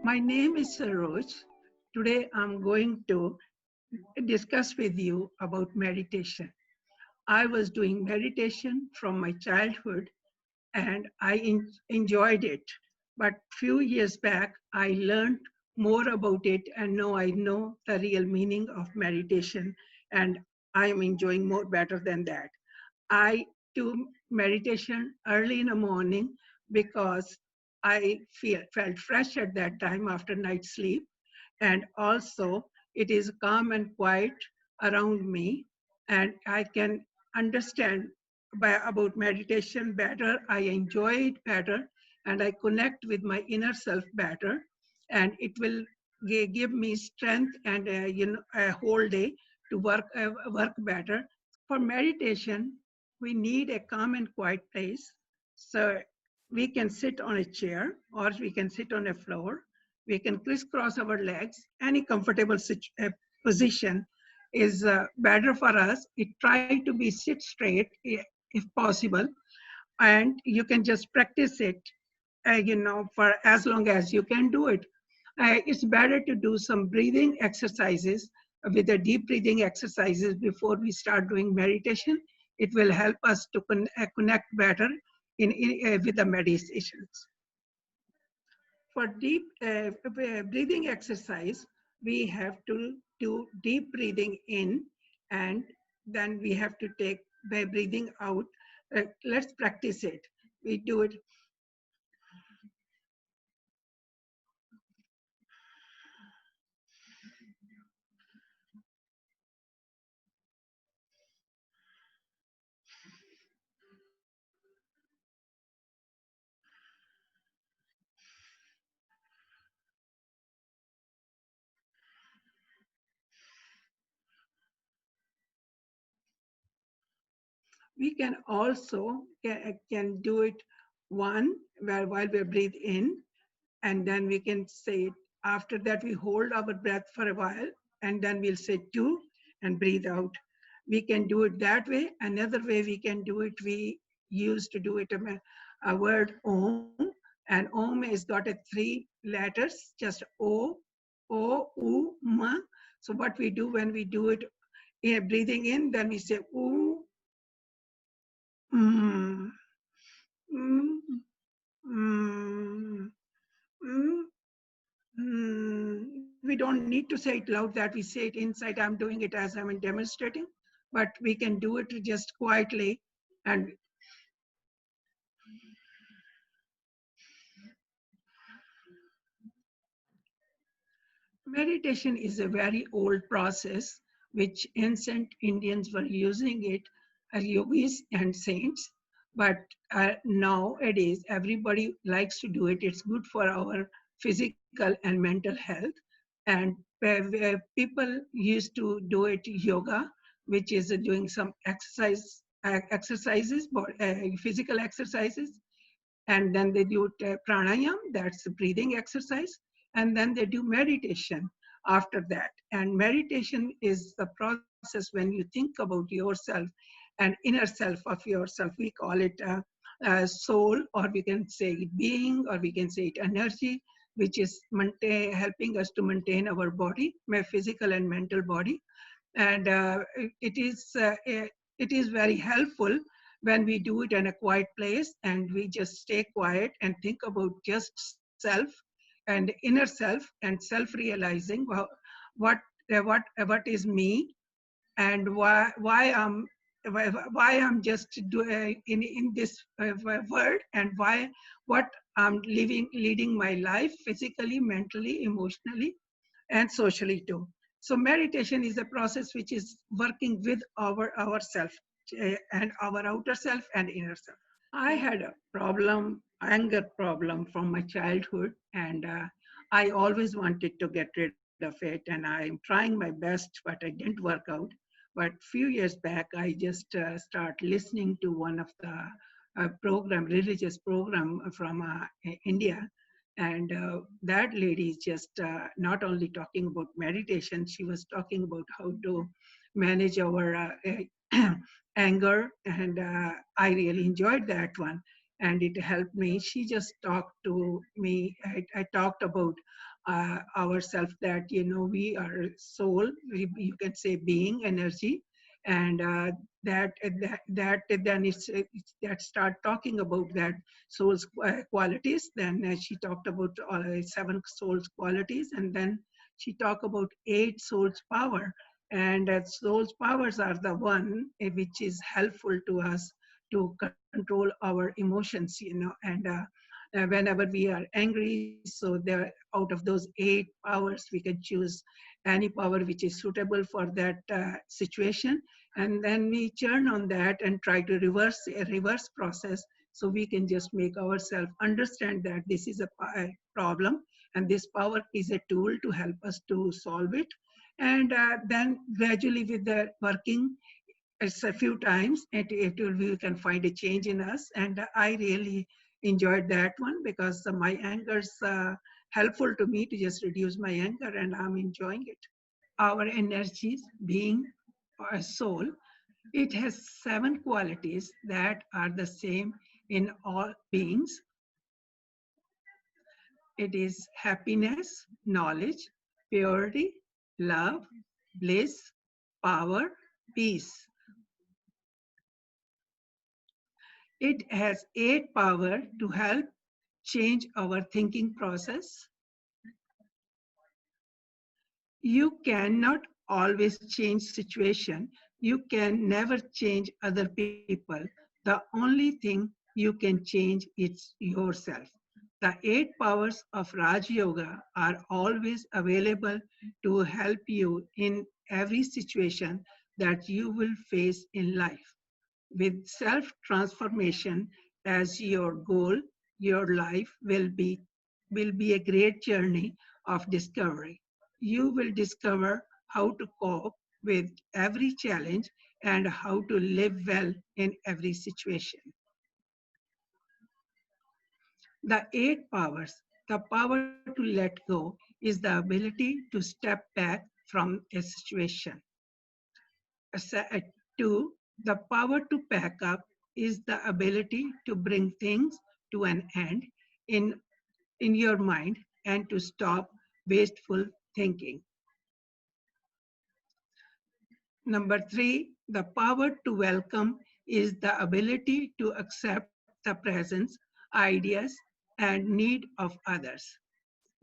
My name is Saroj. Today I'm going to discuss with you about meditation. I was doing meditation from my childhood and I enjoyed it. But few years back, I learned more about it and now I know the real meaning of meditation and I am enjoying more better than that. I do meditation early in the morning because felt fresh at that time after night sleep. And also, it is calm and quiet around me, and I can understand about meditation better. I enjoy it better, and I connect with my inner self better. And it will give me strength and a whole day to work better. For meditation, we need a calm and quiet place. So we can sit on a chair or we can sit on a floor. We can crisscross our legs. Any comfortable position is better for us. It try to be sit straight if possible, and you can just practice it, for as long as you can do it. It's better to do some breathing exercises with the deep breathing exercises before we start doing meditation. It will help us to connect better with the meditations. For deep breathing exercise, we have to do deep breathing in and then we have to take by breathing out. Let's practice it. We do it. We can also can do it one where while we breathe in, and then we can say it. After that, we hold our breath for a while, and then we'll say two and breathe out. We can do it that way. Another way we can do it, we used to do it a word Om, and Om has got a three letters, just O, U, Ma. So what we do when we do it, breathing in, then we say U, mm, mm, mm, mm, we don't need to say it loud that we say it inside. I'm doing it as I'm demonstrating, but we can do it just quietly. And meditation is a very old process which ancient Indians were using it, yogis and saints. But nowadays, everybody likes to do it. It's good for our physical and mental health. And people used to do it yoga, which is doing some exercises, physical exercises, and then they do pranayam, that's the breathing exercise, and then they do meditation after that. And meditation is the process when you think about yourself and inner self of yourself. We call it soul, or we can say it being, or we can say it energy, which is helping us to maintain our body, my physical and mental body. And it is very helpful when we do it in a quiet place and we just stay quiet and think about just self and inner self and self realizing what what is me, and why I'm just in this world, and why what I'm leading my life physically, mentally, emotionally, and socially too. So meditation is a process which is working with ourself and our outer self and inner self. I had a problem, anger problem from my childhood, and I always wanted to get rid of it, and I'm trying my best, but it didn't work out. But few years back, I just start listening to one of the religious program from India, and that lady is just not only talking about meditation, she was talking about how to manage our anger, and I really enjoyed that one, and it helped me. She just talked to me. I talked about ourselves that, we are soul, you can say being, energy, and that then that start talking about that soul's qualities. Then she talked about seven soul's qualities, and then she talked about eight soul's power. And soul's powers are the one which is helpful to us to control our emotions, and whenever we are angry. So there, out of those eight powers, we can choose any power which is suitable for that situation, and then we churn on that and try to reverse a reverse process, so we can just make ourselves understand that this is a problem, and this power is a tool to help us to solve it. And then gradually with the working, it's a few times, we can find a change in us. And I really enjoyed that one because my anger's helpful to me to just reduce my anger, and I'm enjoying it. Our energies, being a soul, it has seven qualities that are the same in all beings. It is happiness, knowledge, purity, love, bliss, power, peace. It has eight power to help change our thinking process. You cannot always change situation. You can never change other people. The only thing you can change is yourself. The eight powers of Raj Yoga are always available to help you in every situation that you will face in life. With self transformation as your goal, your life will be a great journey of discovery. You will discover how to cope with every challenge and how to live well in every situation. The eight powers, the power to let go is the ability to step back from a situation. Two, the power to pack up is the ability to bring things to an end in, in your mind and to stop wasteful thinking. Number three, the power to welcome is the ability to accept the presence, ideas, and need of others.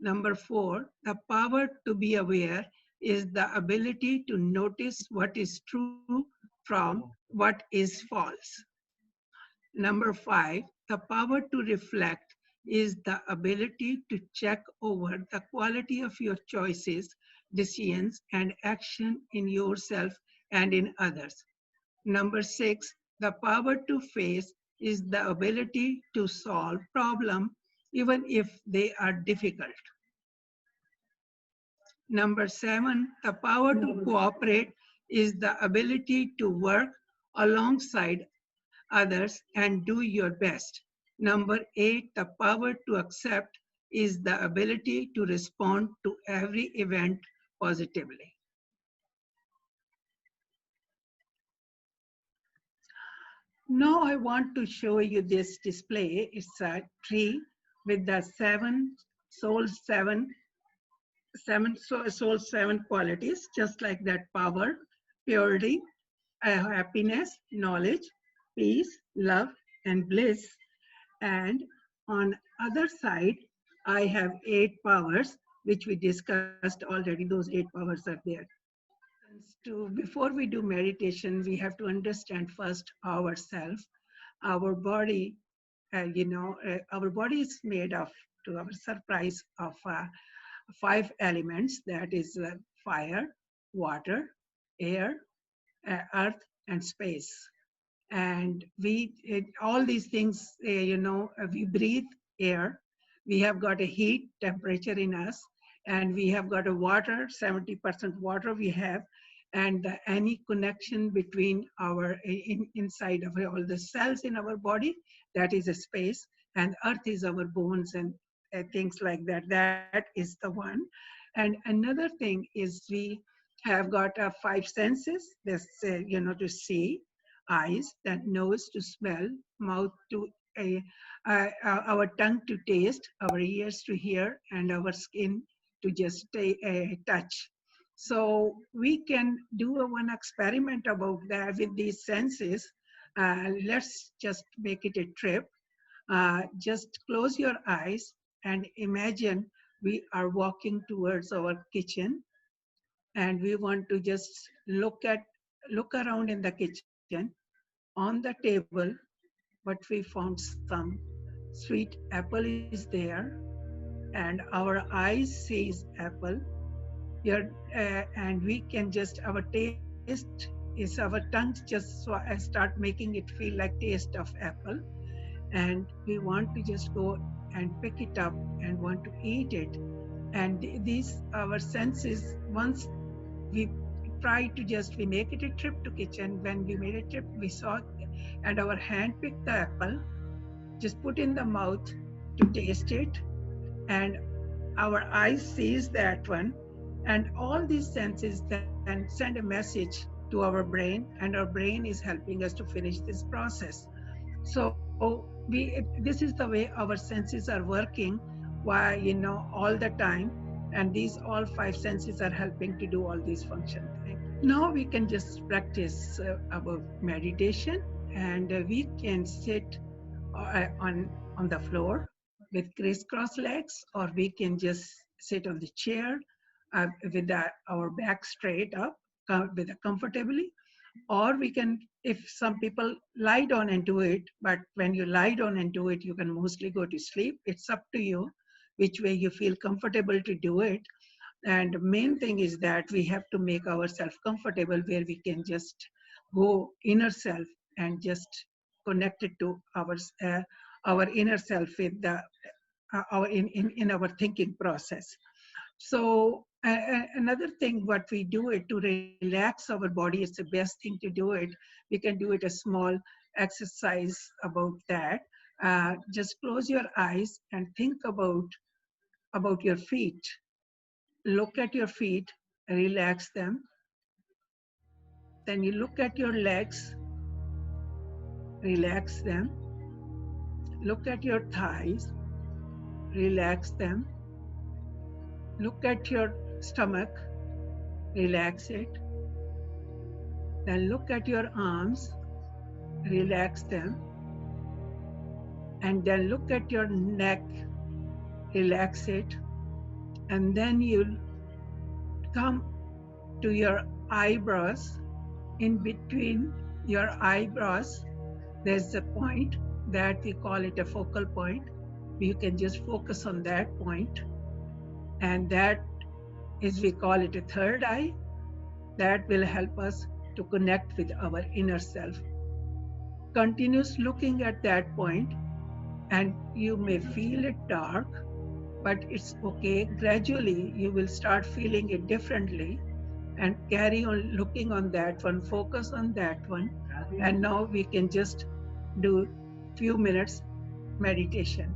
Number four, the power to be aware is the ability to notice what is true from what is false. Number five, the power to reflect is the ability to check over the quality of your choices, decisions, and action in yourself and in others. Number six, the power to face is the ability to solve problems even if they are difficult. Number seven, the power to cooperate is the ability to work alongside others and do your best. Number eight, the power to accept is the ability to respond to every event positively. Now I want to show you this display. It's a tree with the soul seven, soul seven qualities, just like that: power, purity, happiness, knowledge, peace, love, and bliss. And on other side, I have eight powers, which we discussed already. Those eight powers are there. Before we do meditation, we have to understand first ourselves, our body. Our body is made of, to our surprise, of five elements. That is fire, water, air, earth, and space. And all these things, we breathe air, we have got a heat temperature in us, and we have got a water, 70% water we have. And any connection between inside of all the cells in our body, that is a space. And earth is our bones and things like that. That is the one. And another thing is we have got five senses. This, to see, eyes, that nose to smell, mouth to our tongue to taste, our ears to hear, and our skin to just touch. So we can do one experiment about that with these senses. Let's just make it a trip. Just close your eyes and imagine we are walking towards our kitchen, and we want to just look around in the kitchen. On the table, but we found some sweet apple is there, and our eyes sees apple. And we can just, our taste is, our tongues just start making it feel like taste of apple, and we want to just go and pick it up and want to eat it. And these our senses, once we try to just, we make it a trip to kitchen. When we made a trip, we saw, and our hand picked the apple, just put in the mouth to taste it, and our eyes sees that one, and all these senses then send a message to our brain, and our brain is helping us to finish this process. So this is the way our senses are working, why, all the time, and these all five senses are helping to do all these functions. Now we can just practice about meditation, and we can sit on the floor with crisscross legs, or we can just sit on the chair with our back straight up, with comfortably. Or we can, if some people lie down and do it, but when you lie down and do it, you can mostly go to sleep. It's up to you which way you feel comfortable to do it. And main thing is that we have to make ourselves comfortable, where we can just go inner self and just connect it to our inner self with the our in our thinking process. So another thing, what we do it to relax our body, is the best thing to do it. We can do it a small exercise about that. Just close your eyes and think about your feet. Look at your feet, relax them. Then you look at your legs, relax them. Look at your thighs, relax them. Look at your stomach, relax it. Then look at your arms, relax them. And then look at your neck, relax it. And then you'll come to your eyebrows. In between your eyebrows, there's a point that we call it a focal point. You can just focus on that point, and that is, we call it a third eye. That will help us to connect with our inner self. Continuous looking at that point, and you may feel it dark, but it's okay. Gradually you will start feeling it differently, and carry on looking on that one, focus on that one. And now we can just do few minutes meditation.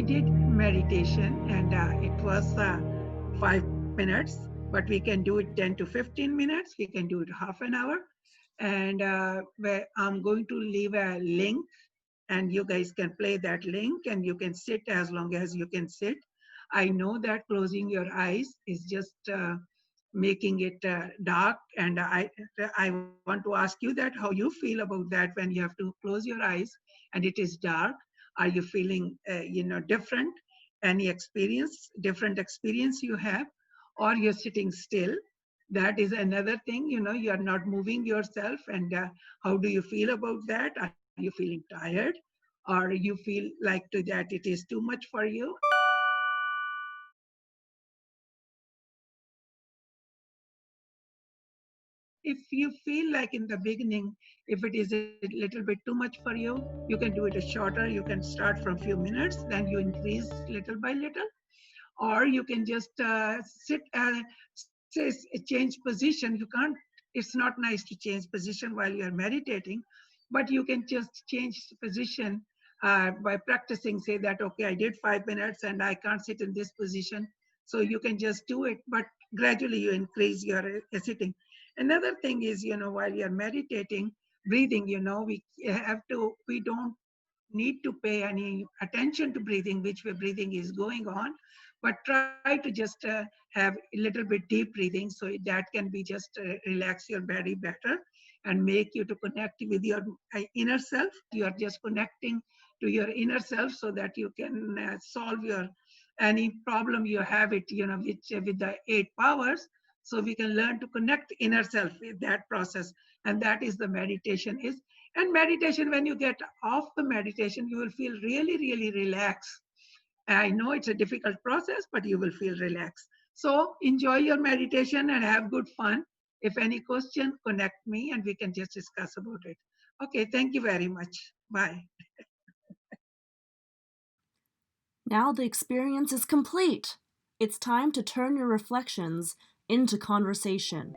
did meditation, and it was 5 minutes, but we can do it 10 to 15 minutes. We can do it half an hour. And where I'm going to leave a link, and you guys can play that link, and you can sit as long as you can sit. I know that closing your eyes is just making it dark, and I want to ask you that how you feel about that when you have to close your eyes and it is dark. Are you feeling different? Any experience, different experience you have, or you're sitting still? That is another thing. You are not moving yourself, and how do you feel about that? Are you feeling tired, or you feel like that it is too much for you? If you feel like in the beginning, if it is a little bit too much for you, you can do it a shorter. You can start from few minutes, then you increase little by little, or you can just sit say change position. You can't, it's not nice to change position while you are meditating, but you can just change position by practicing. Say that, okay, I did 5 minutes and I can't sit in this position, so you can just do it, but gradually you increase your sitting. Another thing is, while you're meditating, breathing, we don't need to pay any attention to breathing, which way breathing is going on, but try to just have a little bit deep breathing, so that can be just relax your body better and make you to connect with your inner self. You are just connecting to your inner self so that you can solve your any problem you have it, with the 8 powers. So we can learn to connect inner self with that process, and that is the meditation is. And meditation, when you get off the meditation, you will feel really, really relaxed. I know it's a difficult process, but you will feel relaxed. So enjoy your meditation and have good fun. If any question, connect me and we can just discuss about it. Okay, thank you very much. Bye. Now the experience is complete. It's time to turn your reflections into conversation.